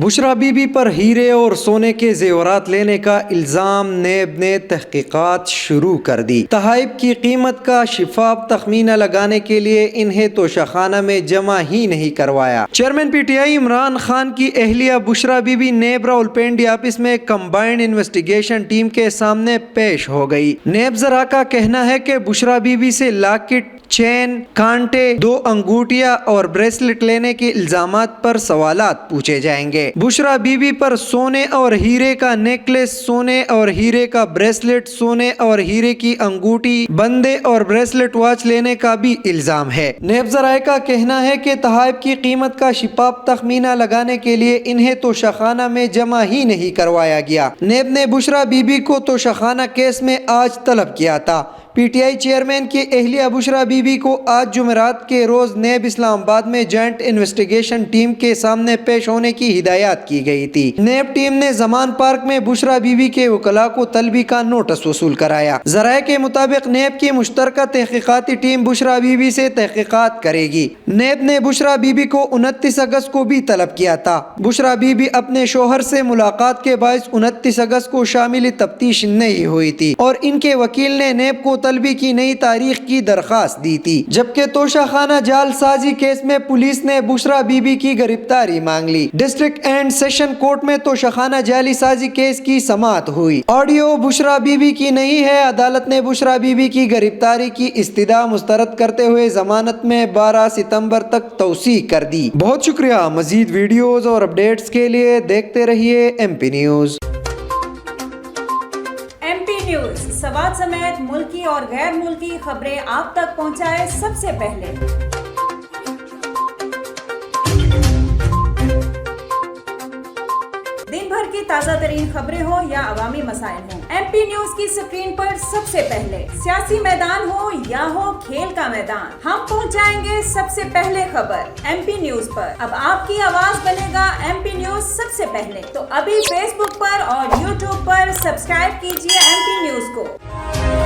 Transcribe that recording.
Bushra Bibi be پر ہیرے اور سونے کے زیورات لینے کا الزام، نیب نے تحقیقات شروع کر دی۔ تحائف کی قیمت کا شفاف تخمینہ لگانے کے لیے انہیں توشہ میں جمع ہی نہیں کروایا۔ Chairman P T I Imran Khan کی اہلیہ بشریٰ بی بی نیب راولپنڈی آفس میں کمبائنڈ انویسٹیگیشن ٹیم کے سامنے پیش ہو گئی۔ نیب ذرا کا کہنا ہے کہ بشریٰ بی بی سے لاکٹ، چین، کانٹے، 2 انگوٹھیاں اور بریسلٹ لینے کے الزامات پر سوالات پوچھے جائیں گے۔ بشریٰ بی بی پر سونے اور ہیرے کا نیکلس، سونے اور ہیرے کا بریسلٹ، سونے اور ہیرے کی انگوٹھی، بندے اور بریسلٹ واچ لینے کا بھی الزام ہے۔ نیب ذرائع کا کہنا ہے کہ تحائف کی قیمت کا شفاف تخمینہ لگانے کے لیے انہیں توشہ میں جمع ہی نہیں کروایا گیا۔ نیب نے بشریٰ بی بی کو توشہ کیس میں آج طلب کیا تھا۔ پی ٹی آئی چیئرمین کی اہلیہ بشریٰ بی بی کو آج جمعرات کے روز نیب اسلام آباد میں جوائنٹ انویسٹیگیشن ٹیم کے سامنے پیش ہونے کی ہدایت کی گئی تھی۔ نیب ٹیم نے زمان پارک میں بشریٰ بی بی کے وکلاء کو طلبی کا نوٹس وصول کرایا۔ ذرائع کے مطابق نیب کی مشترکہ تحقیقاتی ٹیم بشریٰ بی بی سے تحقیقات کرے گی۔ نیب نے بشریٰ بی بی کو 29 اگست کو بھی طلب کیا تھا۔ بشریٰ بی بی اپنے شوہر سے ملاقات کے باعث 29 اگست کو شامل تفتیش نہیں ہوئی تھی اور ان کے وکیل نے نیب کو طلبی کی نئی تاریخ کی درخواست دی تھی، جبکہ توشہ جعل سازی کیس میں پولیس نے بشریٰ بی بی کی گرفتاری مانگ لی۔ ڈسٹرکٹ اینڈ سیشن کورٹ میں توشہ جعلی سازی کیس کی سماعت ہوئی۔ آڈیو بشریٰ بی بی کی نہیں ہے۔ عدالت نے بشریٰ بی بی کی گرفتاری کی استدعا مسترد کرتے ہوئے ضمانت میں 12 ستمبر تک توسیع کر دی۔ بہت شکریہ۔ مزید ویڈیوز اور اپڈیٹس کے لیے دیکھتے رہیے M P news. M P news Swat سمیت ملکی اور غیر ملکی خبریں آپ تک پہنچائے سب سے پہلے۔ دن بھر کی تازہ ترین خبریں ہوں یا عوامی مسائل ہوں، ایم پی نیوز کی سکرین پر سب سے پہلے۔ سیاسی میدان ہو یا ہو کھیل کا میدان، ہم پہنچائیں گے سب سے پہلے خبر ایم پی نیوز پر۔ اب آپ کی آواز بنے گا ایم پی نیوز سب سے پہلے، تو ابھی فیس بک پر اور یوٹیوب پر سبسکرائب کیجیے ایم پی نیوز کو۔